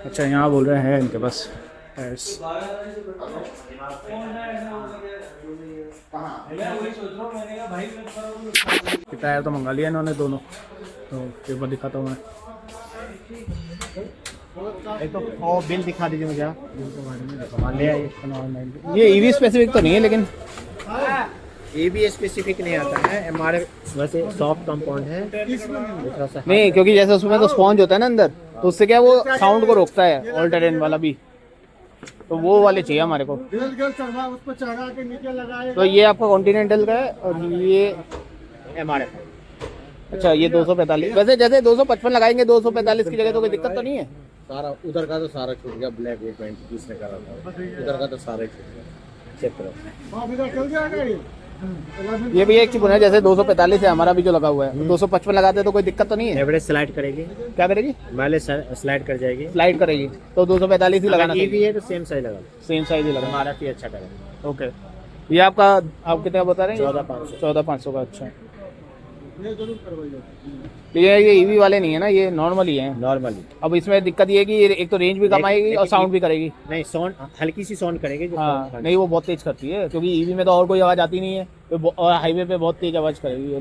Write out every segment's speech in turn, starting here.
अच्छा यहाँ बोल रहे हैं इनके पास टायर्स। टायर तो मंगा लिया इन्होंने दोनों, तो एक बार दिखाता हूँ मैं। एक तो और बिल दिखा दीजिए मुझे आप। ये ईवी स्पेसिफिक तो नहीं है लेकिन ये भी स्पेसिफिक नहीं आता है, एमआरएफ वैसे सॉफ्ट कंपाउंड है थोड़ा सा। नहीं, क्योंकि जैसे उसमें तो स्पॉन्ज होता है ना अंदर, तो उससे क्या वो साउंड को रोकता है, ऑल टेरेन वाला भी, तो वो वाले चाहिए हमारे को। तो ये आपका कॉन्टिनेंटल का है और ये एमआरएफ अच्छा ये 245। वैसे जैसे 255 लगाएंगे 245 की जगह तो कोई दिक्कत तो नहीं है? सारा उधर का तो सारा छूट गया, ब्लैक वो पेंट जिसने करा था उधर का तो सारा ही छूट गया। चेक करो ये भी एक चीज है, जैसे 245 है हमारा भी जो लगा हुआ है, 255 लगाते तो कोई दिक्कत तो नहीं है? एवरेज स्लाइड करेगी, क्या करेगी? माइलेज स्लाइड कर जाएगी, स्लाइड करेगी, तो 245 ही लगाना ईवी है तो सेम साइज लगा, सेम साइज ही लगा। हमारा भी अच्छा करेगा। ओके, ये आपका आप कितना बता रहे हैं? 14,500। 14,500 का। अच्छा ये ईवी वाले नहीं है ना, ये नॉर्मल ही है नॉर्मली। अब इसमें दिक्कत ये है कि एक तो रेंज भी कम आएगी और साउंड भी करेगी। नहीं साउंड हल्की सी साउंड करेगी जो हाँ नहीं वो बहुत तेज करती है, क्योंकि ईवी में तो और कोई आवाज़ आती नहीं है, तो और हाईवे पे बहुत तेज आवाज़ करेगी ये।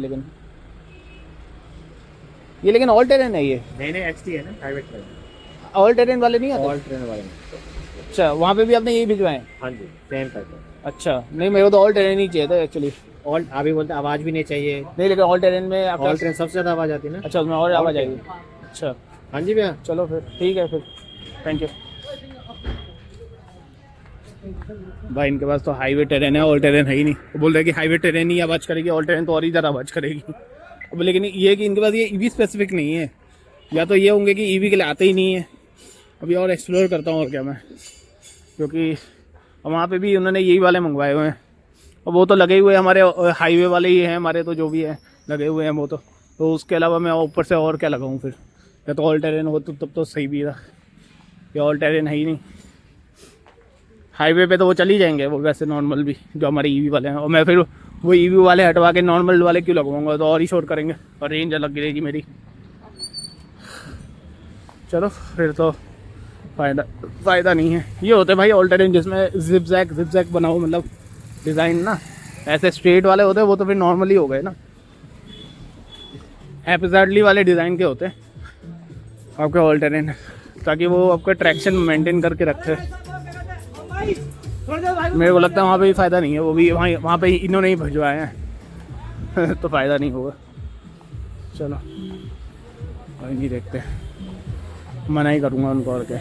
लेकिन ऑल टेरेन है ये? नहीं एचटी है ना, प्राइवेट का। ऑल टेरेन वाले नहीं आते? ऑल ट्रेन वाले। अच्छा वहाँ पे भी आपने यही भिजवाए? हाँ जी सेम पैटर्न। अच्छा नहीं मेरे को तो ऑल टेरेन ही चाहिए था एक्चुअली। ऑल अभी बोलते आवाज़ भी नहीं चाहिए। नहीं लेकिन ऑल टेरेन में आपका ऑल ट्रेन सबसे ज़्यादा आवाज़ आती है ना। अच्छा उसमें और आवाज़ आएगी। अच्छा हाँ जी भैया चलो फिर ठीक है फिर, थैंक यू भाई। इनके पास तो हाईवे टेरेन है, ऑल टेरेन है ही नहीं। वो बोल रहे हैं कि हाईवे टेरेन ही आवाज़ करेगी, ऑल टेरेन तो और ही ज़्यादा आवाज़ करेगी। अब लेकिन ये है कि इनके पास ये ईवी स्पेसिफिक नहीं है, या तो ये होंगे कि ईवी के लिए आते ही नहीं है। अभी और एक्सप्लोर करता हूँ और क्या मैं, क्योंकि वहाँ पे भी उन्होंने यही वाले मंगवाए हुए हैं और वो तो लगे हुए हैं हमारे हाईवे वाले ही हैं हमारे, तो जो भी है लगे हुए हैं वो तो उसके अलावा मैं ऊपर से और क्या लगाऊँ फिर? या तो ऑल टेरेन हो तो तब तो सही भी था, या ऑल टेरेन है ही नहीं। हाईवे पे तो वो चल ही जाएंगे वो वैसे नॉर्मल भी जो हमारे ईवी वाले हैं, और मैं फिर वो ईवी वाले हटवा के नॉर्मल वाले क्यों लगवाऊंगा, तो और ही शोर करेंगे और रेंज अलग गिरेगी मेरी। चलो फिर तो फ़ायदा नहीं है। ये होते भाई ऑल टेरेन जिसमें जिप जैक बनाओ, मतलब डिज़ाइन ना, ऐसे स्ट्रेट वाले होते हैं वो तो फिर नॉर्मली हो गए ना, हैप्पीज़ार्डली वाले डिज़ाइन के होते हैं आपके ऑल टेरेन, ताकि वो आपका ट्रैक्शन मेंटेन करके रखे। मेरे को लगता है वहाँ पे भी फ़ायदा नहीं है, वो भी वहाँ पे इन्होंने ही भिजवाए हैं तो फ़ायदा नहीं होगा। चलो कोई नहीं, देखते, मना ही करूँगा उनको और क्या।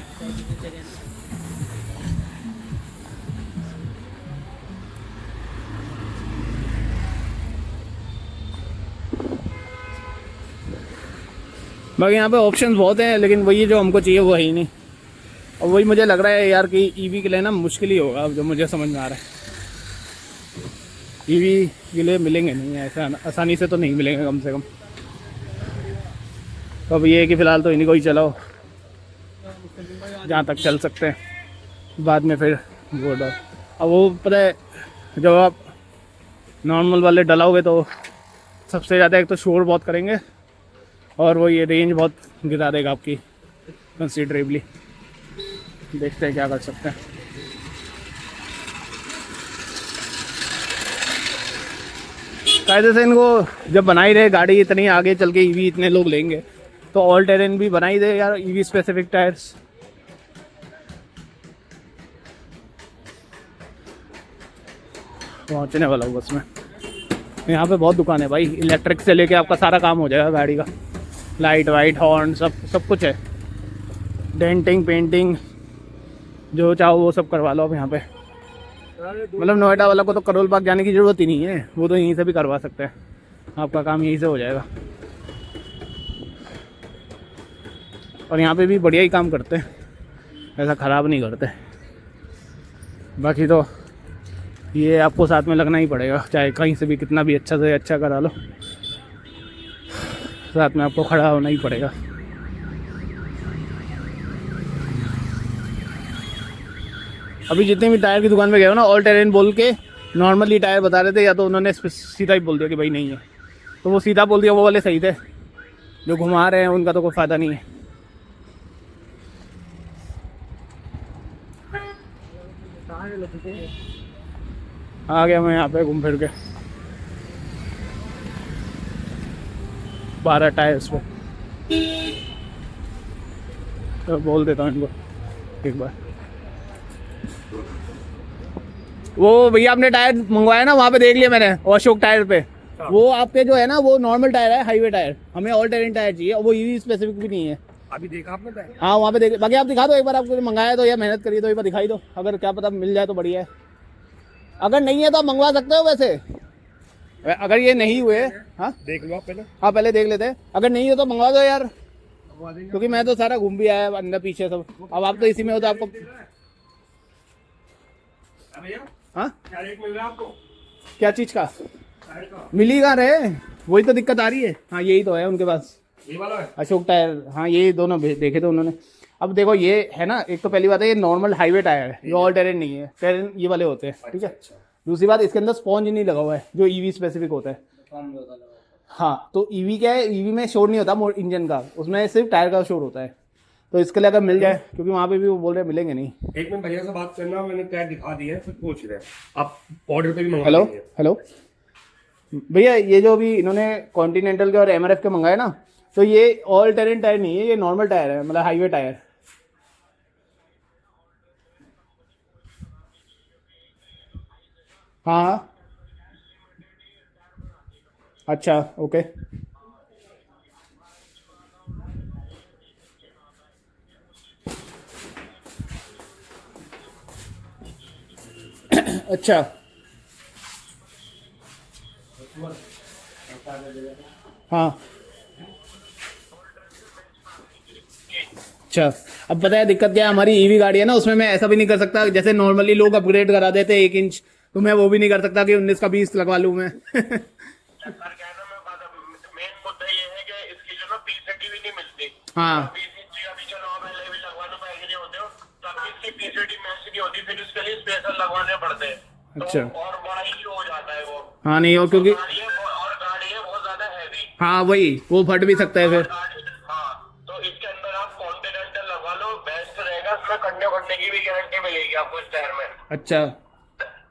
बाकी यहाँ पे ऑप्शंस बहुत हैं, लेकिन वही जो हमको चाहिए वो है ही नहीं। और वही मुझे लग रहा है यार कि ईवी के लिए ना मुश्किल ही होगा, जो मुझे समझ में आ रहा है। ईवी के लिए मिलेंगे नहीं ऐसा आसानी से, तो नहीं मिलेंगे कम से कम। तो अब ये है कि फ़िलहाल तो इन्हीं को ही चलाओ जहाँ तक चल सकते हैं, बाद में फिर वो डाल। अब वो पता है जब आप नॉर्मल वाले डलाओगे तो सबसे ज़्यादा एक तो शोर बहुत करेंगे, और वो ये रेंज बहुत गिरा देगा आपकी कंसिडरेबली। देखते हैं क्या कर सकते हैं। कायदे से इनको जब बनाई रहे गाड़ी इतनी आगे चल के ईवी इतने लोग लेंगे, तो ऑल टेरेन भी बनाई दे यार, ईवी स्पेसिफिक टायर्स। पहुँचने वाला हूँ बस में। यहाँ पे बहुत दुकान है भाई, इलेक्ट्रिक से लेके आपका सारा काम हो जाएगा गाड़ी का, लाइट वाइट हॉर्न सब कुछ है, डेंटिंग पेंटिंग जो चाहो वो सब करवा लो आप यहाँ पे। मतलब नोएडा वाला को तो करोल बाग जाने की ज़रूरत ही नहीं है, वो तो यहीं से भी करवा सकते हैं, आपका काम यहीं से हो जाएगा। और यहाँ पे भी बढ़िया ही काम करते हैं, ऐसा ख़राब नहीं करते। बाकी तो ये आपको साथ में लगना ही पड़ेगा, चाहे कहीं से भी कितना भी अच्छा से अच्छा करा लो, साथ में आपको खड़ा होना ही पड़ेगा। अभी जितनी भी टायर की दुकान पे गए हो ना, ऑल टेरेन बोल के नॉर्मली टायर बता रहे थे, या तो उन्होंने सीधा ही बोल दिया कि भाई नहीं है, तो वो सीधा बोल दिया वो वाले सही थे, जो घुमा रहे हैं उनका तो कोई फ़ायदा नहीं है। आ गया मैं यहाँ पे घूम फिर के 12 टायर्स पे। तो बोल देता हूँ इनको एक बार। वो भैया आपने टायर मंगवाया ना, वहाँ पे देख लिया मैंने अशोक टायर पे। वो आपके जो है ना वो नॉर्मल टायर है, हाईवे टायर। हमें ऑल टेरेन टायर चाहिए, वो ईवी स्पेसिफिक भी नहीं है। अभी देखा आपने टायर? हाँ वहाँ पे देख, बाकी आप दिखा दो एक बार, आपको मंगाया तो या मेहनत करी तो एक बार दिखाई दो, अगर क्या पता मिल जाए तो बढ़िया है। अगर नहीं है तो आप मंगवा सकते हो वैसे, अगर ये नहीं हुए। हाँ देख लो आप पहले। हाँ पहले देख लेते हैं, अगर नहीं हो तो मंगवा दो यार, क्योंकि मैं तो सारा घूम भी आया अंदर पीछे सब। अब आप तो इसी में हो तो आपको। हाँ क्या रेट मिल रहा है आपको क्या चीज का टायर का? मिल ही कहाँ रहे, वही तो दिक्कत आ रही है। हाँ यही तो है उनके पास, ये वाला है। अशोक टायर। हाँ ये दोनों देखे थे उन्होंने। अब देखो ये है ना, एक तो पहली बात है ये नॉर्मल हाईवे टायर है, ये ऑल टेरेन नहीं है। टेरेन ये वाले होते हैं, ठीक है। दूसरी बात इसके अंदर स्पॉन्ज नहीं लगा हुआ है जो ईवी स्पेसिफिक होता है। हाँ तो ईवी क्या है, ईवी में शोर नहीं होता इंजन का, उसमें सिर्फ टायर का शोर होता है। तो इसके लिए अगर मिल जाए, क्योंकि वहाँ पे भी वो बोल रहे हैं मिलेंगे नहीं। एक मिनट भैया से बात करना, मैंने टायर दिखा दिया है, कुछ पूछ रहे हैं आप ऑर्डर पे भी मंगवा हेलो देंगे। हेलो भैया, ये जो अभी इन्होंने कॉन्टिनेंटल के और एमआरएफ के मंगाए ना, तो ये ऑल टेरेन टायर नहीं है, ये नॉर्मल टायर है, मतलब हाईवे टायर। हाँ हाँ अच्छा ओके। अच्छा हाँ अच्छा। अब पता है दिक्कत क्या है, हमारी ईवी गाड़ी है ना, उसमें मैं ऐसा भी नहीं कर सकता जैसे नॉर्मली लोग अपग्रेड करा देते 1 इंच, तो मैं वो भी नहीं कर सकता कि 19 का 20 लगवा लूँ मैं। मेन मुद्दा ये है कि इसकी जो ना पीसीडी भी नहीं मिलती। हाँ पीसीडी अभी चलो आप भी लगवाने में एग्री होते हो, तब भी इसकी पीसीडी मैच नहीं होती, फिर इसके लिए स्पेशल लगवाने पड़ते हैं। अच्छा। तो और बड़ा ही हो जाता है वो। हाँ नहीं और क्योंकि गाड़ी है बहुत ज्यादा हैवी। हाँ वही वो फट भी सकता है फिर। हाँ तो इसके अंदर आप कॉन्टिनेंटल लगवा लो, बेस्ट रहेगा। इसमें कटने की भी गारंटी मिलेगी आपको इस टायर में। अच्छा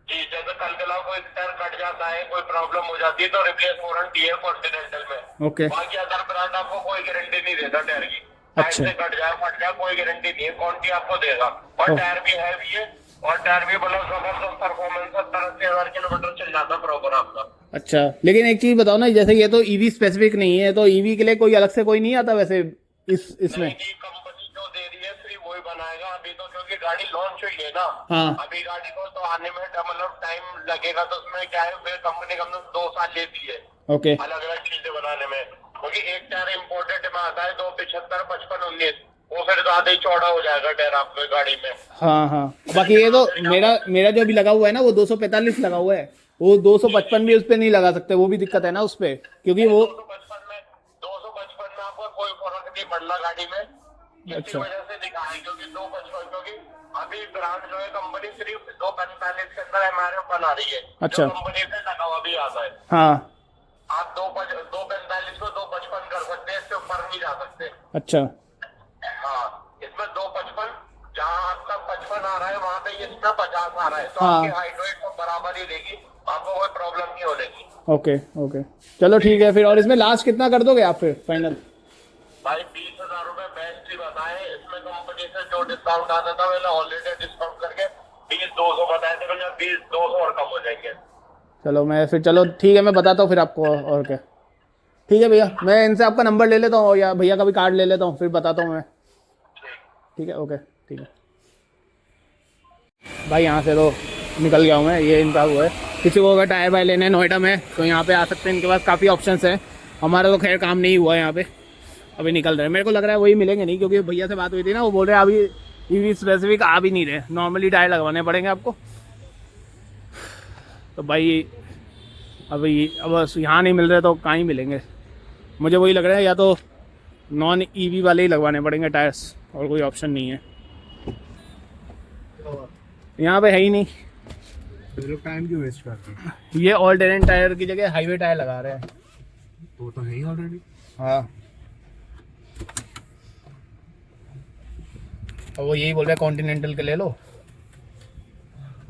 जी, जैसे कल चला कोई टायर कट जाता है, कोई प्रॉब्लम हो जाती है तो रिप्लेस वारंटी है कॉन्टिनेंटल में। ओके बाकी अदर ब्रांड आपको कोई गारंटी नहीं देता टायर की। अच्छा। टायर से कट जाए फट जाए कोई गारंटी नहीं है, कौन आपको देगा। और ओह। टायर भी हैवी है, और टायर भी मतलब जबरदस्त परफॉर्मेंस 70-80 हजार किलोमीटर चल जाता प्रॉपर आपका। अच्छा लेकिन एक चीज बताओ ना, जैसे ये तो ईवी स्पेसिफिक नहीं है, तो ईवी के लिए कोई अलग से कोई नहीं आता वैसे इसमें? कंपनी जो दे रही है फ्री वही बनाएगा अभी तो, क्योंकि गाड़ी लॉन्च हुई है ना। हाँ अभी गाड़ी को तो आने में मतलब टाइम लगेगा, तो उसमें क्या है कंपनी कम से कम 2 साल लेती है ओके अलग अलग चीजें बनाने में। क्योंकि एक टायर इम्पोर्टेड में आता है 275 55 19, वो फिर ज्यादा ही चौड़ा हो जाएगा टायर आपके गाड़ी में। हाँ हाँ बाकी ये तो मेरा जो अभी लगा हुआ है ना वो 245 लगा हुआ है, वो 255 भी उस पर नहीं लगा सकते, वो भी दिक्कत है ना उस पर, क्योंकि वो 255 में आपको कोई फर्क नहीं पड़ना गाड़ी में। इसी अच्छा। वजह से दिखाएं, क्योंकि 255, क्योंकि अभी ब्रांड जो है कंपनी सिर्फ 245 के अंदर एमआरएफ बना रही है। अच्छा। जो कंपनी से लगा हुआ भी आता है। हाँ आप 245 को 255 कर सकते हैं, इससे ऊपर नहीं जा सकते। अच्छा हाँ इसमें 255, जहाँ आपका 55 आ रहा है वहाँ पे इसमें 50 आ रहा है, तो हाँ। आपकी हाइट वेट तो बराबर ही रहेगी, आपको कोई प्रॉब्लम नहीं होगी। ओके ओके चलो ठीक है फिर। और इसमें लास्ट कितना कर दोगे आप फिर फाइनल? भाई 20,000 रुपए बेस्ट ही बताए, इसमें कंपनी से जो डिस्काउंट आता था मैंने ऑलरेडी डिस्काउंट करके 20-200 बताए थे, 20-200 और कम हो जाएंगे। चलो मैं फिर, चलो ठीक है मैं बताता हूँ फिर आपको, और क्या। ठीक है भैया, मैं इनसे आपका नंबर ले लेता हूँ या भैया का भी कार्ड ले लेता हूँ, फिर बताता हूँ मैं। ठीक है ओके ठीक है भाई। यहाँ से तो निकल गया हूँ मैं, ये इनका हुआ है। किसी को अगर टायर वायर लेने नोएडा में तो यहाँ पे आ सकते हैं, इनके पास काफ़ी ऑप्शंस हैं। हमारा तो खैर काम नहीं हुआ है यहाँ पे, अभी निकल रहे हैं। मेरे को लग रहा है वही मिलेंगे नहीं, क्योंकि भैया से बात हुई थी ना, वो बोल रहे हैं अभी ईवी स्पेसिफिक आ भी नहीं रहे, नॉर्मली टायर लगवाने पड़ेंगे आपको। तो भाई अब यहाँ नहीं मिल रहे तो कहाँ ही मिलेंगे। मुझे वही लग रहा है, या तो नॉन ईवी वाले ही लगवाने पड़ेंगे टायर्स, और कोई ऑप्शन नहीं है यहाँ पे, है ही नहीं। लोग टाइम क्यों वेस्ट करते हैं? ये ऑल टेरेन टायर की जगह हाईवे टायर लगा रहे हैं। वो तो है ही ऑलरेडी। हाँ और वो यही बोल रहे हैं कॉन्टिनेंटल के ले लो।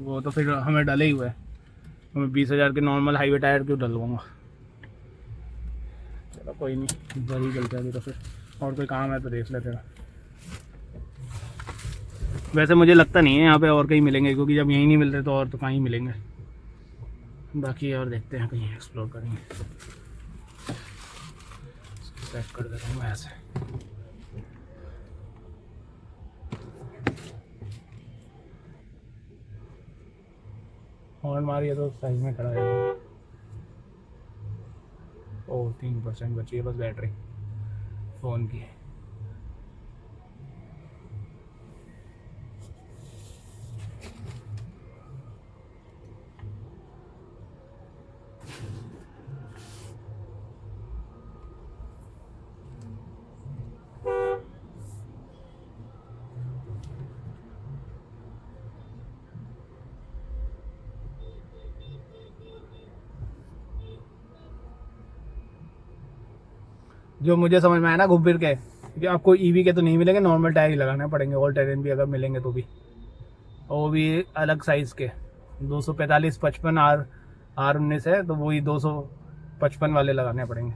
वो तो फिर हमें डले ही हुआ है, मैं 20,000 के नॉर्मल हाईवे टायर क्यों डलवाऊँगा। चलो कोई नहीं, इधर ही चलते हैं अभी तो, फिर और कोई काम है तो देख लेते हैं। वैसे मुझे लगता नहीं है यहाँ पे और कहीं मिलेंगे, क्योंकि जब यहीं नहीं मिल रहे तो और तो कहीं मिलेंगे। बाकी और देखते हैं, कहीं एक्सप्लोर करेंगे। सेट कर देता हूँ मैं ऐसे। हॉर्न मारिए तो साइज में खड़ा है। ओह 3% बची है बस बैटरी फ़ोन की। जो मुझे समझ में आया ना घूम फिर के, कि आपको ईवी के तो नहीं मिलेंगे, नॉर्मल टायर ही लगाने पड़ेंगे। ऑल टेरेन भी अगर मिलेंगे तो भी, और वो भी अलग साइज़ के 245 55 R19 है, तो वही 255 वाले लगाने पड़ेंगे।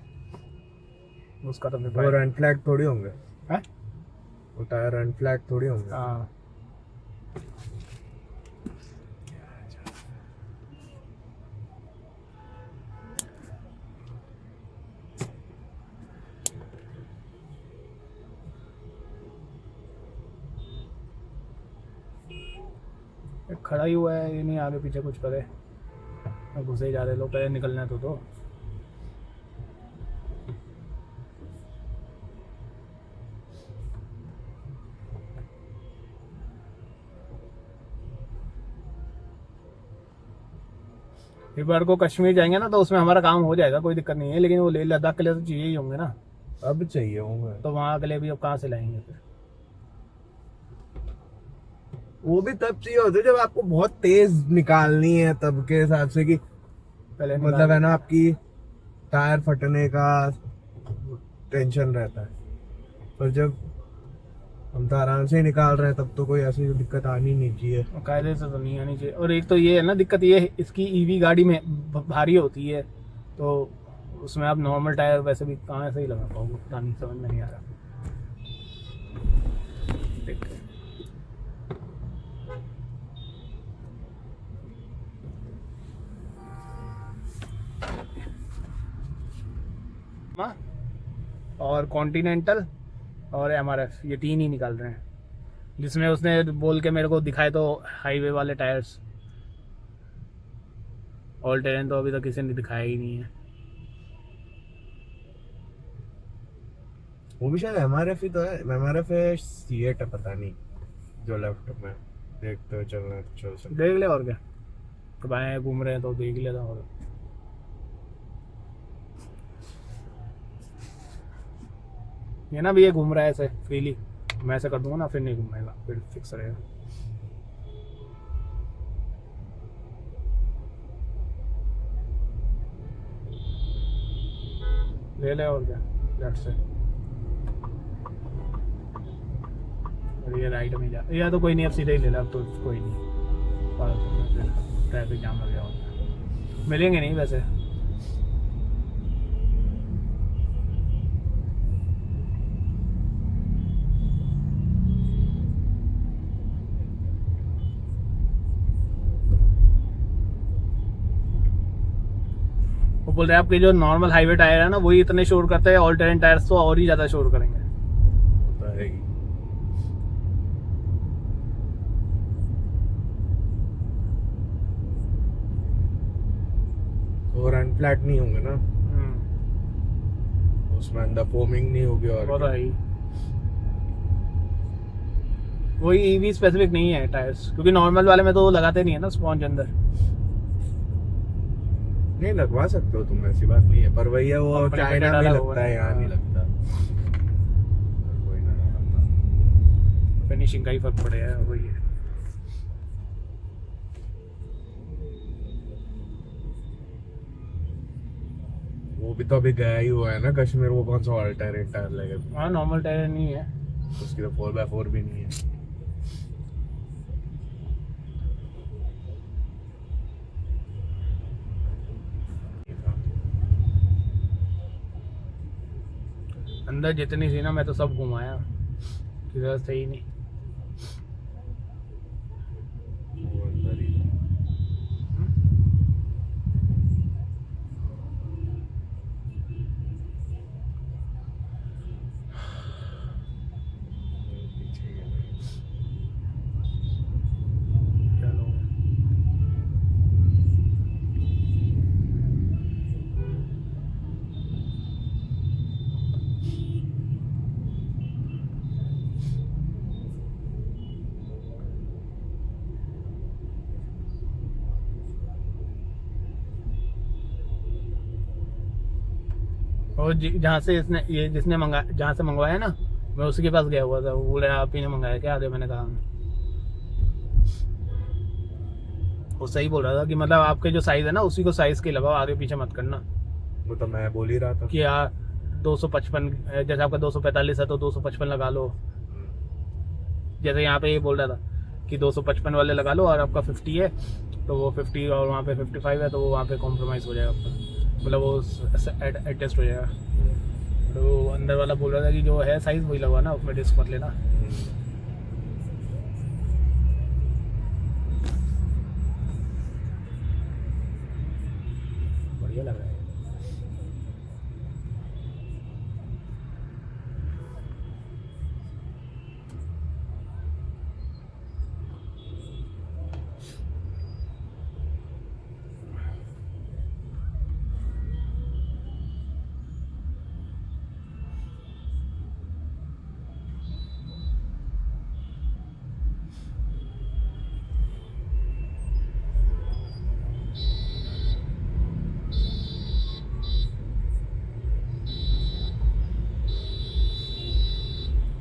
उसका तो वो रन फ्लैग थोड़ी होंगे, है, वो टायर रन फ्लैग थोड़ी होंगे। हाँ। खड़ा ही हुआ है, ये नहीं आगे पीछे कुछ करे, घुसे ही जा रहे लोग, पहले निकलना है तो एक बार को कश्मीर जाएंगे ना तो उसमें हमारा काम हो जाएगा, कोई दिक्कत नहीं है। लेकिन वो लेह लद्दाख के लिए तो चाहिए ही होंगे ना, अब चाहिए होंगे तो वहाँ के लिए भी अब कहाँ से लाएंगे फिर। वो भी तब चाहिए होते जब आपको बहुत तेज निकालनी है, तब के हिसाब से कि पहले मतलब है ना, आपकी टायर फटने का टेंशन रहता है। पर जब हम तो आराम से ही निकाल रहे हैं तब तो कोई ऐसी दिक्कत आनी नहीं चाहिए। कायदे से तो नहीं आनी चाहिए। और एक तो ये है ना दिक्कत, ये है इसकी ईवी गाड़ी में भारी होती है, तो उसमें आप नॉर्मल टायर वैसे भी कहाँ से ही लगा पाओगे, पता नहीं, समझ में नहीं आ रहा। देखते हैं। और कॉन्टिनेंटल और MRF, ये 3 ही निकाल रहे हैं, जिसमें उसने बोल के मेरे को दिखाए तो हाईवे वाले टायर्स। ऑल टेरेन तो अभी तक किसी ने दिखाया ही नहीं है। वो भी शायद MRF ही तो है, MRF है C8 है, पता नहीं, जो लेफ्ट में देखते हुए चलना चल सकते। देख ले और क्या, तो बाएं घूम रहे हैं तो देख लेता। और ये ना भी ये घूम रहा है ऐसे फ्रीली, मैं ऐसे कर दूंगा ना फिर नहीं घूमेगा, फिर फिक्स रहेगा। ले ले और क्या, लेफ्ट से, और ये राइट में जा, या तो कोई नहीं, अब सीधे ही ले ला, अब तो कोई नहीं, फिर ट्रैफिक जाम लग गया होता, मिलेंगे नहीं वैसे। वो बोल रहे हैं आपके जो नॉर्मल हाईवे टायर है ना वही इतने शोर करते हैं, ऑल्टरनेट टायर्स तो और ही ज़्यादा शोर करेंगे। और रन फ्लैट नहीं होंगे ना, उसमें अंदर फोमिंग नहीं होगी। और वो तो है ही, वही ईवी स्पेसिफिक नहीं है टायर्स, क्योंकि नॉर्मल वाले में तो वो लगाते नहीं है ना स्पॉन्ज अंदर। नहीं लगवा सकते हो तुम, ऐसी बात नहीं है, पर वही है, वो कंपनी चाइना में डाला लगता होगा है, यहाँ ना। नहीं लगता। कोई ना लगता। फिनिशिंग का ही फर्क पड़ेगा, वही है। वो भी तो अभी गया ही हुआ है ना कश्मीर, वो कौन सा अल्टरनेट टायर लगेगा, हाँ नॉर्मल टायर नहीं है। उसकी तो 4x4 भी नहीं है। अंदर जितनी थी ना मैं तो सब घुमाया, किधर सही नहीं। वो अंदर ही पीछे ही है। चलो और जहाँ से इसने ये जिसने जहाँ से मंगवाया ना, मैं उसी के पास गया हुआ था। वो बोले आप ही ने मंगाया क्या? आगे मैंने कहा वो सही बोल रहा था कि मतलब आपके जो साइज़ है ना उसी को साइज़ के लगाओ, आगे पीछे मत करना। वो तो मैं बोल ही रहा था कि यार 255, जैसे आपका 245 है तो 255 लगा लो। जैसे यहाँ पे ये बोल रहा था कि 255 वाले लगा लो, और आपका 50 है तो वो 50, और वहाँ पे 55 है तो वो वहाँ पे कॉम्प्रोमाइज़ हो जाएगा आपका, मतलब वो एडजस्ट हो जाएगा। तो वो अंदर वाला बोल रहा था कि जो है साइज़ वही लगवाना, उसमें डिस्क मत लेना। बढ़िया लग रहा है।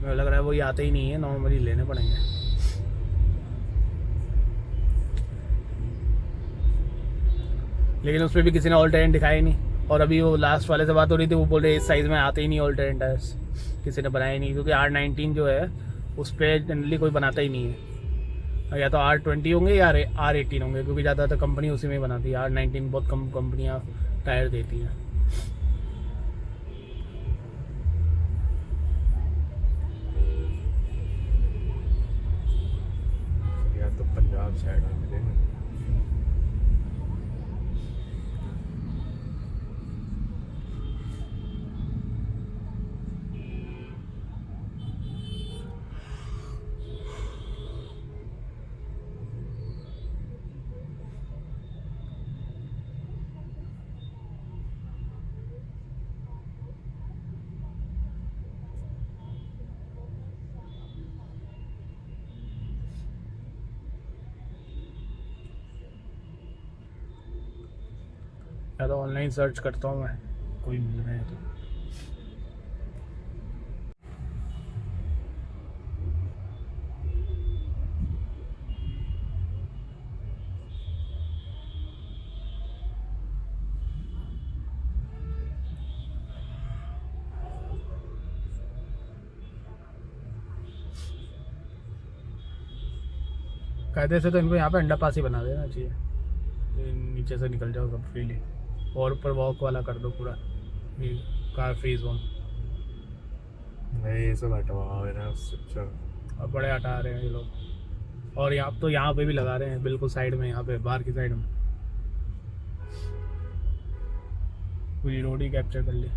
मुझे लग रहा है वो ये आते ही नहीं है, नॉर्मली लेने पड़ेंगे। लेकिन उसमें भी किसी ने ऑल्टरनेट दिखाया ही नहीं। और अभी वो लास्ट वाले से बात हो रही थी, वो बोल रहे इस साइज़ में आते ही नहीं ऑल्टरनेट टायर्स, किसी ने बनाया ही नहीं। क्योंकि R19 जो है उस पर जनरली कोई बनाता ही नहीं है, या तो R20 होंगे या R18 होंगे, क्योंकि ज़्यादातर कंपनी उसी में ही बनाती है। R19 बहुत कम कंपनियाँ टायर देती हैं। या तो पंजाब साइड में मिलेगा। या तो ऑनलाइन सर्च करता हूँ मैं, कोई मिल रहा है तो। कायदे से तो इनको यहाँ पे अंडा पास ही बना देना चाहिए, ये नीचे से निकल जाओ सब फ्रीली, और ऊपर वॉक वाला कर दो पूरा, ये कार फ्री जोन। नहीं ये सब हटवा ना उससे अच्छा। अब बड़े हटा रहे हैं ये लोग। और यहाँ तो यहाँ पे भी लगा रहे हैं बिल्कुल साइड में, यहाँ पे बाहर की साइड में पूरी रोड ही कैप्चर कर ली।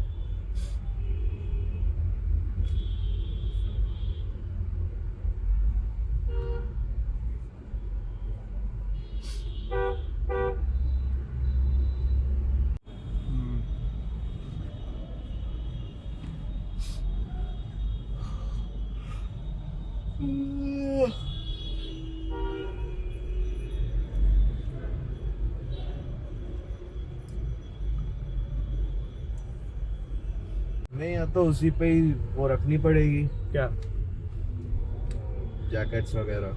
नहीं या तो उसी पे ही वो रखनी पड़ेगी, क्या? जैकेट्स वगैरह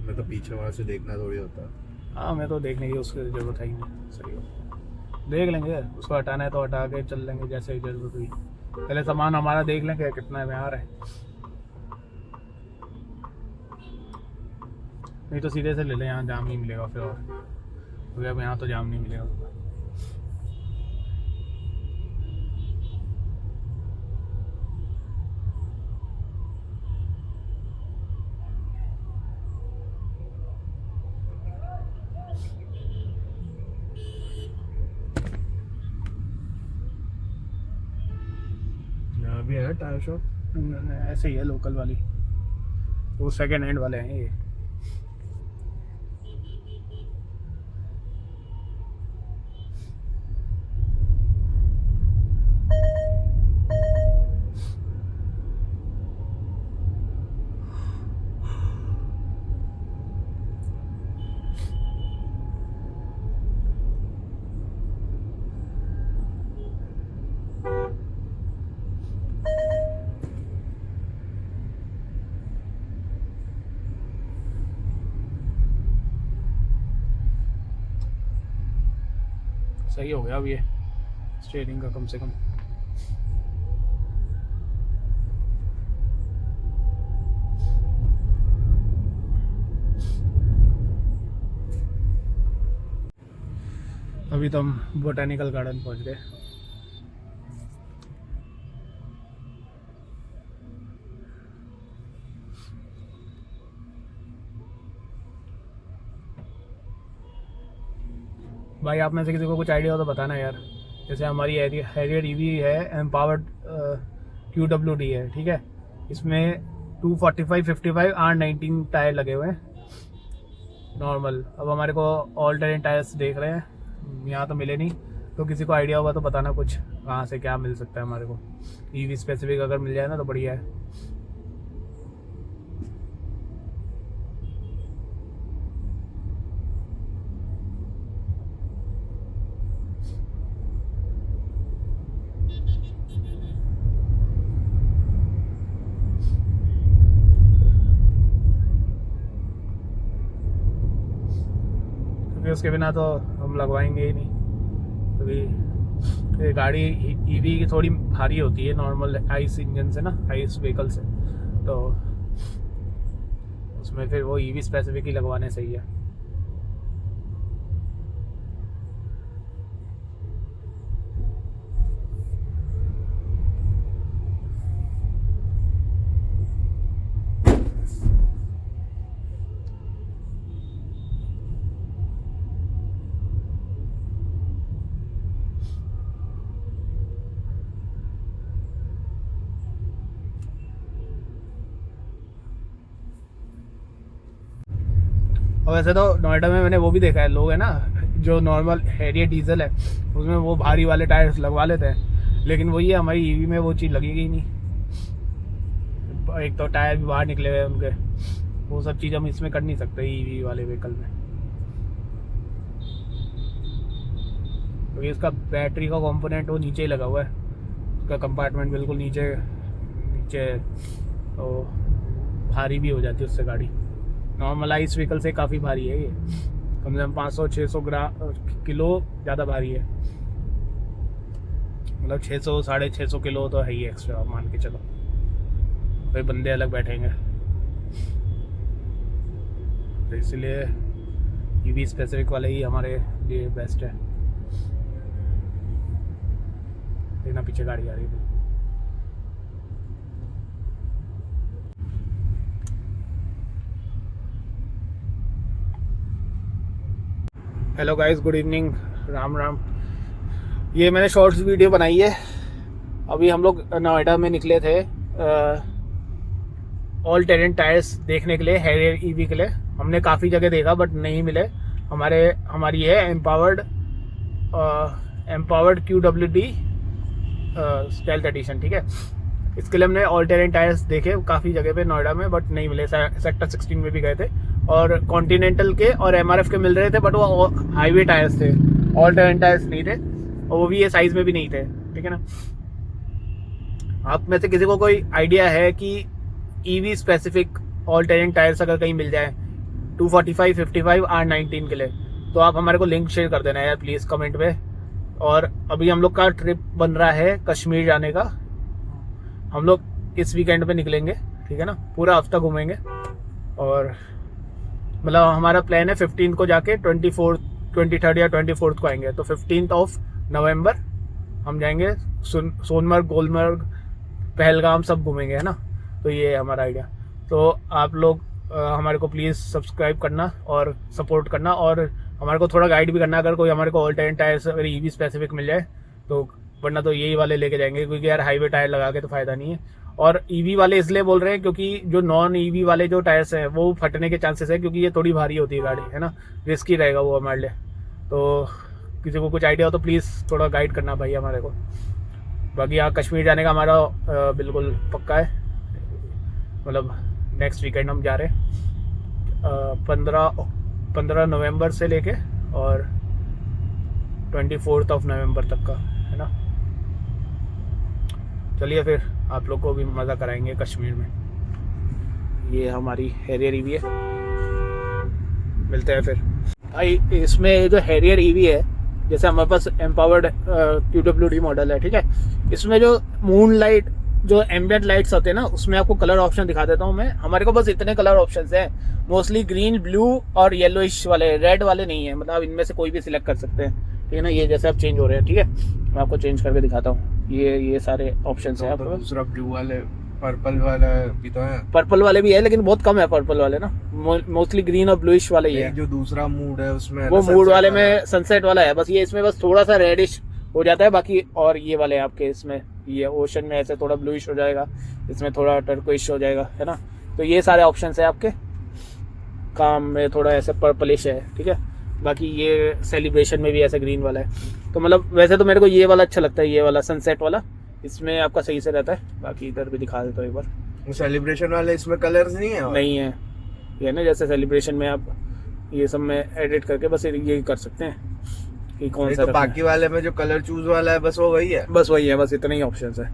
मैं तो पीछे वहां से देखना थोड़ी होता। हाँ मैं तो देखने की उसकी ज़रूरत है ही नहीं। सही हो, देख लेंगे, उसको हटाना है तो हटा के चल लेंगे जैसे ज़रूरत हुई। पहले सामान हमारा देख लेंगे कितना में आ रहा है, नहीं तो सीधे से ले लें, यहाँ जाम नहीं मिलेगा फिर। और क्योंकि अब यहाँ तो जाम नहीं मिलेगा। यार टायर शॉप। ऐसे ही है लोकल वाली, वो सेकंड हैंड वाले हैं ये। सही हो गया अब ये स्टीयरिंग का कम से कम। अभी तो हम बोटेनिकल गार्डन पहुंच गए। भाई आप में से किसी को कुछ आइडिया हो तो बताना यार। जैसे हमारी हैरियर ईवी है, एम्पावर्ड QWD है, ठीक है। इसमें 245, 55 R19 टायर लगे हुए हैं नॉर्मल। अब हमारे को ऑल टेरेन टायर्स देख रहे हैं, यहाँ तो मिले नहीं। तो किसी को आइडिया होगा तो बताना कुछ, कहाँ से क्या मिल सकता है हमारे को। ईवी स्पेसिफिक अगर मिल जाए ना तो बढ़िया है। क्योंकि उसके बिना तो हम लगवाएंगे ही नहीं। क्योंकि ये गाड़ी ईवी की थोड़ी भारी होती है नॉर्मल आइस इंजन से ना, आइस व्हीकल से, तो उसमें फिर वो ईवी स्पेसिफिक ही लगवाने सही है। और वैसे तो नोएडा में मैंने वो भी देखा है, लोग है ना जो नॉर्मल हैरियर डीजल है उसमें वो भारी वाले टायर्स लगवा लेते हैं, लेकिन वही है हमारी ईवी में वो चीज़ लगेगी ही नहीं। एक तो टायर भी बाहर निकले हुए हैं उनके, वो सब चीज़ हम इसमें कर नहीं सकते ईवी वाले व्हीकल में। क्योंकि इसका बैटरी का कंपोनेंट वो नीचे ही लगा हुआ है, उसका कंपार्टमेंट बिल्कुल नीचे नीचे, तो भारी भी हो जाती है उससे गाड़ी। नॉर्मल आइस व्हीकल से काफ़ी भारी है ये, कम से कम 500-600 किलो ज़्यादा भारी है। मतलब 600 650 किलो तो है ही एक्स्ट्रा, मान के चलो। फिर बंदे अलग बैठेंगे, तो इसलिए ईवी स्पेसिफिक वाले ही हमारे लिए बेस्ट है। देखना पीछे गाड़ी आ रही है। Hello guys, good evening, Ram Ram. ये मैंने शॉर्ट्स वीडियो बनाई है। अभी हम लोग नोएडा में निकले थे ऑल टेरेन टायर्स देखने के लिए, हैरियर ईवी के लिए। हमने काफ़ी जगह देखा बट नहीं मिले। हमारी है एम्पावर्ड QWD स्टाइल्थ एडिशन, ठीक है। इसके लिए हमने ऑल टेरेन टायर्स देखे काफ़ी जगह पे नोएडा में, बट नहीं मिले। सेक्टर 16 में भी गए थे और कॉन्टिनेंटल के और MRF के मिल रहे थे, बट वो हाईवे टायर्स थे, ऑल टेरेन टायर्स नहीं थे, और वो भी ये साइज़ में भी नहीं थे, ठीक है ना। आप में से किसी को कोई आइडिया है कि EV specific all terrain tyres अगर कहीं मिल जाए 245, 55 R19 के लिए, तो आप हमारे को लिंक शेयर कर देना यार प्लीज़ कमेंट पे। और अभी हम लोग का ट्रिप बन रहा है कश्मीर जाने का। हम लोग इस वीकेंड पे निकलेंगे, ठीक है ना, पूरा हफ्ता घूमेंगे। और मतलब हमारा प्लान है 15 को जाके 23rd या 24th को आएंगे। तो 15 नवंबर हम जाएंगे सोनमर्ग, गुलमर्ग, पहलगाम सब घूमेंगे, है ना। तो ये है हमारा आइडिया। तो आप लोग हमारे को प्लीज़ सब्सक्राइब करना और सपोर्ट करना, और हमारे को थोड़ा गाइड भी करना। अगर कोई हमारे को ऑल टेरेन टायर्स अगर ईवी स्पेसिफिक मिल जाए तो वरना तो यही वाले लेके जाएंगे, क्योंकि यार हाईवे टायर लगा के तो फ़ायदा नहीं है। और ईवी वाले इसलिए बोल रहे हैं क्योंकि जो नॉन ईवी वाले जो टायर्स हैं वो फटने के चांसेस है, क्योंकि ये थोड़ी भारी होती है गाड़ी, है ना, रिस्की रहेगा वो हमारे लिए। तो किसी को कुछ आइडिया हो तो प्लीज़ थोड़ा गाइड करना भाई हमारे को। बाकी यहाँ कश्मीर जाने का हमारा बिल्कुल पक्का है, मतलब नेक्स्ट वीकेंड हम जा रहे हैं 15 नवंबर से लेके और 24 नवंबर तक का, है ना। चलिए फिर आप लोग को भी मज़ा कराएंगे कश्मीर में। ये हमारी हैरियर ईवी है, मिलते हैं फिर भाई। इसमें जो हैरियर ईवी है, जैसे हमारे पास एम्पावर्ड QWD मॉडल है, ठीक है, इसमें जो मून लाइट जो एम्बिएंट लाइट्स होते हैं ना, उसमें आपको कलर ऑप्शन दिखा देता हूँ मैं। हमारे को बस इतने कलर ऑप्शंस हैं, मोस्टली ग्रीन, ब्लू और येलोइश वाले, रेड वाले नहीं है, मतलब इनमें से कोई भी सिलेक्ट कर सकते हैं, ठीक है ना। ये जैसे अब चेंज हो रहे हैं, ठीक है, मैं आपको चेंज करके दिखाता हूँ। ये सारे ऑप्शंस हैं आपको। दूसरा ब्लू वाले, पर्पल वाला भी तो है। पर्पल वाले भी है लेकिन बहुत कम है पर्पल वाले ना, मोस्टली ग्रीन और ब्लूइश वाले ही है। जो दूसरा मूड है उसमें, वो मूड वाले में सनसेट वाला है, बस ये इसमें बस थोड़ा सा रेडिश हो जाता है, बाकी और ये वाले आपके इसमें ये ओशन में ऐसे थोड़ा ब्लूइश हो जाएगा, इसमें थोड़ा टर्कोइश हो जाएगा, है ना। तो ये सारे ऑप्शंस है आपके। काम में थोड़ा ऐसे पर्पलिश है, ठीक है। बाकी ये सेलिब्रेशन में भी ऐसा ग्रीन वाला है। तो मतलब वैसे तो मेरे को ये वाला अच्छा लगता है, ये वाला सनसेट वाला, इसमें आपका सही से रहता है। बाकी इधर भी दिखा देता हूँ एक बार। सेलिब्रेशन वाले इसमें कलर्स नहीं है? नहीं है, ये ना जैसे सेलिब्रेशन में आप ये सब में एडिट करके बस ये कर सकते हैं कि कौन सा। तो बाकी वाले में जो कलर चूज वाला है बस वो वही है? बस वही है, बस इतने ही ऑप्शंस है,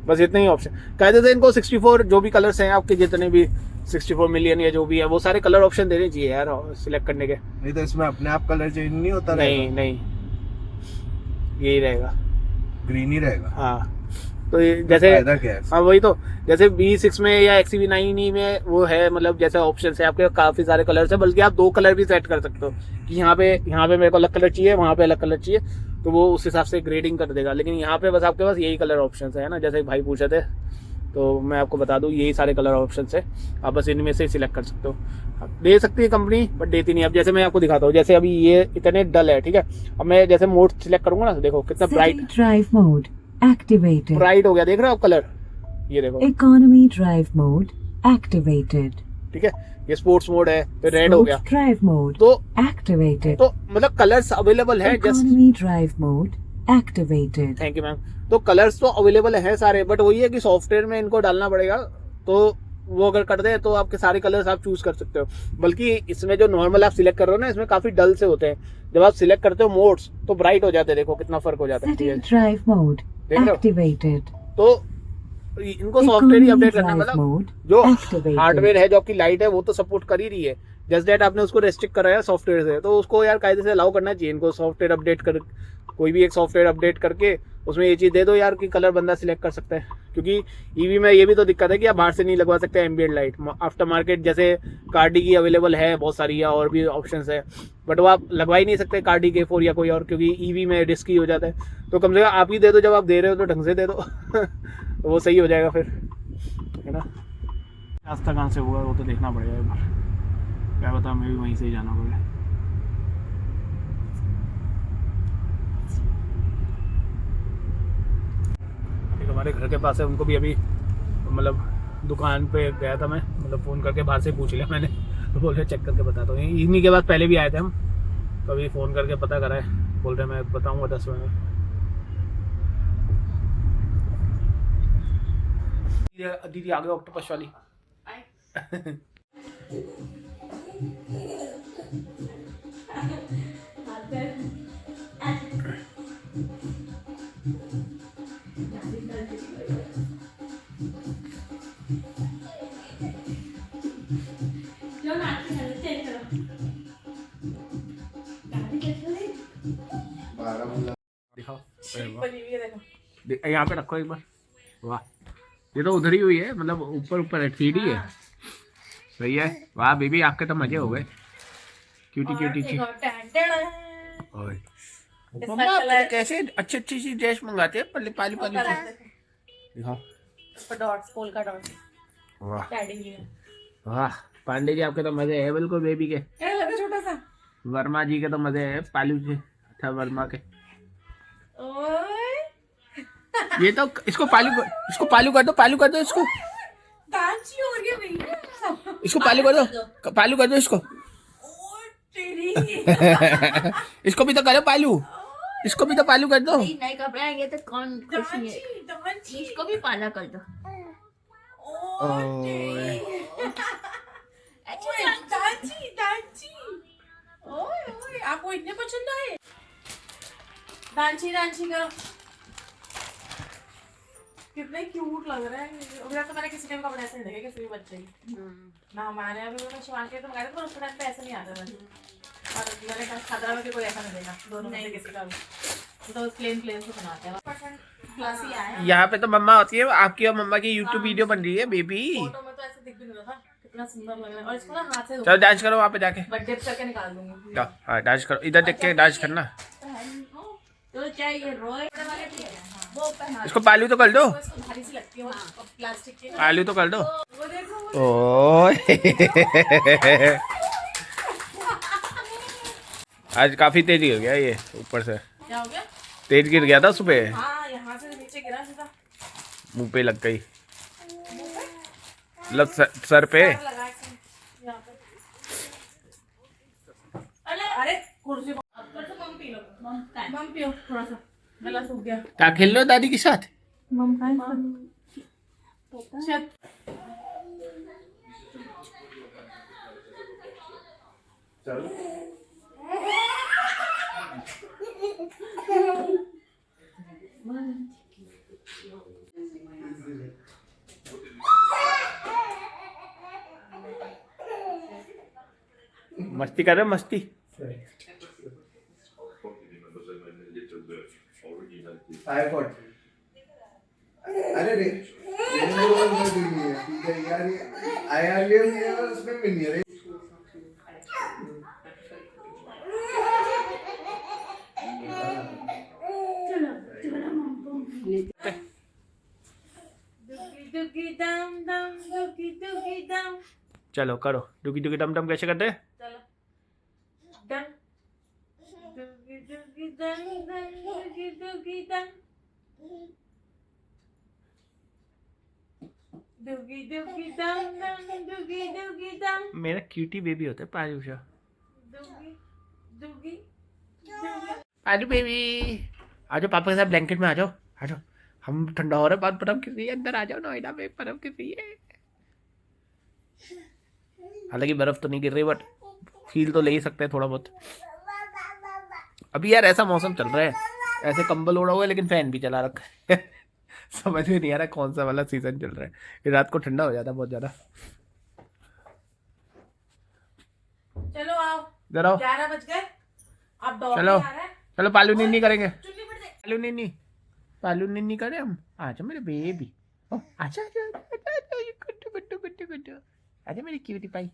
बस इतने ही ऑप्शन। कहते थे इनको 64 जो भी कलर्स हैं आपके, जितने भी 64 मिलियन या जो भी है, वो सारे कलर ऑप्शन देने चाहिए यार सिलेक्ट करने के। नहीं तो इसमें अपने आप कलर चेंज नहीं होता? नहीं नहीं, यही रहेगा, ग्रीन ही रहेगा। हाँ। तो जैसे हाँ वही तो, जैसे V6 में या XUV9 में वो है, मतलब जैसे ऑप्शन है आपके काफी सारे कलर्स है, बल्कि आप 2 कलर भी सेट कर सकते हो कि यहाँ पे मेरे को अलग कलर चाहिए, वहाँ पे अलग कलर चाहिए, तो वो उस हिसाब से ग्रेडिंग कर देगा। लेकिन यहाँ पे बस आपके पास यही कलर ऑप्शन है ना, जैसे भाई पूछे थे, तो मैं आपको बता दूँ यही सारे कलर ऑप्शन है, आप बस इनमें से सिलेक्ट कर सकते हो। दे सकती है कंपनी बट देती नहीं। अब जैसे मैं आपको दिखाता हूँ, जैसे अभी ये इतने डल है, ठीक है, अब मैं जैसे मोड सिलेक्ट करूंगा ना, देखो कितना bright drive mode activated, bright हो गया, देख रहे हो आप कलर, ये देखो इकोनॉमी ड्राइव मोड एक्टिवेटेड, ठीक है, ये स्पोर्ट्स मोड है तो रेड हो गया, ड्राइव मोड तो एक्टिवेटेड, तो मतलब कलर्स अवेलेबल है, just economy drive mode activated. Thank you ma'am. तो कलर्स तो अवेलेबल है सारे, बट वही है कि सॉफ्टवेयर में इनको डालना पड़ेगा, तो वो अगर कर दे तो आपके सारे कलर्स आप चूज कर सकते हो। बल्कि इसमें जो नॉर्मल आप सिलेक्ट कर रहे हो ना, इसमें काफी डल से होते हैं, जब आप सिलेक्ट करते हो मोड्स तो ब्राइट हो जाते हैं, देखो कितना फर्क हो जाता है। ड्राइव मोड देख रहे हो? एक्टिवेटेड। तो इनको सॉफ्टवेयर ही अपडेट करना, मतलब जो हार्डवेयर है जो आपकी लाइट है वो तो सपोर्ट कर ही रही है, जस्ट दैट आपने उसको रेस्ट्रिक्ट कराया सॉफ्टवेयर से, तो उसको यार कायदे से अलाउ करना चाहिए इनको। सॉफ्टवेयर अपडेट कर, कोई भी एक सॉफ्टवेयर अपडेट करके उसमें ये चीज़ दे दो यार कि कलर बंदा सिलेक्ट कर सकता है। क्योंकि ईवी में ये भी तो दिक्कत है कि आप बाहर से नहीं लगवा सकते एम्बिएंट लाइट। आफ्टर मार्केट जैसे कार्डी की अवेलेबल है बहुत सारी, या और भी ऑप्शंस है, बट वो आप लगवा ही नहीं सकते कार्डी K4 या कोई और, क्योंकि ईवी में रिस्की हो जाता है। तो कम से कम आप ही दे दो, जब आप दे रहे हो तो ढंग से दे दो तो वो सही हो जाएगा फिर, है ना। रास्ता कहाँ से होगा वो तो देखना पड़ेगा एक बार, क्या बता, हमें भी वहीं से ही जाना पड़ेगा। एक हमारे घर के पास है, उनको भी अभी मतलब दुकान पे गया था मैं, मतलब फ़ोन करके बाहर से पूछ लिया मैंने, तो बोल रहे चेक करके बताता हूँ। इन्हीं के बाद पहले भी आए थे हम, तो अभी फ़ोन करके पता करा है, बोल रहे मैं बताऊँगा 10 में। दीदी आ गए ऑक्टोपस वाली दिखाओ, यहाँ पे रखो एक बार। वाह, ये तो उधर ही हुई है, मतलब ऊपर ऊपर है, 3D है, सही है। वाह बेबी, आपके तो मजे हो गए, क्यूटी क्यूटी ची। मम्मा कैसे अच्छी अच्छी सी ड्रेस मंगाते हैं, पल्ली पाली पाली दिखाओ। डॉट्स, पोल्का डॉट्स, वाह डैडी के वाह, पांडे जी आपके तो मजे है बिल्कुल बेबी के। क्या लगा छोटा सा? वर्मा जी के तो मजे है, पालू जी, अच्छा वर्मा के। ओए ये तो इसको पालू कर दो, पालू कर दो इसको, दांची हो गई भैया। इसको पालू कर दो, पालू कर दो इसको। ओ तेरी। इसको भी तो करो पालू, इसको भी तो पालू कर दो। नए कपड़े आएंगे तो कौन खुश नहीं है। दांची दांची। इसको भी पाला कर दो। ओ तेरी। ओए, दांची दांची। ओए ओए आपको इतने पसंद आए? दांची दांची करो। कितने क्यूट लग रहे हैं। अभी तो मैंने किसी टाइम कपड़े ऐसे नहीं देखे किसी भी बच्चे के। ना हमारे अभी मैंने शिवान के तो मंगाए थे, पर उस टाइम पे ऐसे नहीं आता था। और मैंने कहा खतरा में भी कोई ऐसा नहीं देखा दोनों में से किसी का भी। तो प्लेन प्लेन से बनाते हैं। क्लासी आए हैं। यहाँ पे तो मम्मा होती है, आपकी और मम्मा की यूट्यूब वीडियो बन रही है बेबी। फोटो में तो ऐसे दिख भी नहीं रहा था। कितना सुंदर लग रहा है। और इसको ना हाथ से चलो डांस करो वहाँ पे जाके। बर्थडे करके निकाल दूंगी। जाओ, हाँ डांस करो, इधर देख के डांस करना। तो चाहिए रोए वो पहना इसको पालू तो कर दो, इसको भारी सी लगती है वो प्लास्टिक की। पालू तो कर दो। वो देखो ओह आज काफी तेज गिर गया ये ऊपर से, क्या हो गया? तेज गिर गया था सुबह, हाँ यहाँ से नीचे गिरा सीधा। मुंह पे लग गई, मतलब सर पे। लगा इसमें, यहाँ पे। अरे कुर्सी मम पी लो। मम पियो थोड़ा सा, गला सूख गया। क्या खेल रहे हो दादी के साथ? मम खाए शायद। मस्ती कर रहे हो, मस्ती। अरे रे ठीक है यार, IRL उसमें भी नहीं है। दुगी दम दम दुगी दम। चलो करो, डुगी डुगी डम डम कैसे करते हैं? चलो डम दुगी दम दम दुगी दम। दुगी दम दम दुगी दम। मेरा क्यूटी बेबी होता है पालूशा। दुगी दुगी पालू बेबी, आ जाओ पापा के साथ ब्लैंकेट में आ जाओ, आ जाओ। हम ठंडा हो रहा है, बाद बर्फ गिर रही है, अंदर आ जाओ, नोएडा में बर्फ गिर रही है। हालांकि बर्फ तो नहीं गिर रही, बट फील तो ले ही सकते हैं थोड़ा बहुत। अभी यार ऐसा मौसम चल रहा है, ऐसे कंबल ओढ़ा हुआ है लेकिन फैन भी चला रखा है। समझ में नहीं आ रहा कौन सा वाला सीजन चल रहा है। ये रात को ठंडा हो जाता है बहुत ज्यादा। चलो आओ, इधर आओ, 11 बज गए। अब डॉग चलो आ रहा है। चलो पालू निन्नी करेंगे, चुन्नी पड़ जाए। पालू निन्नी करें हम। आजा मेरे बेबी, आजा आजा आजा आजा, गुड्डू गुड्डू गुड्डू गुड्डू, आजा मेरी क्यूटी पाई।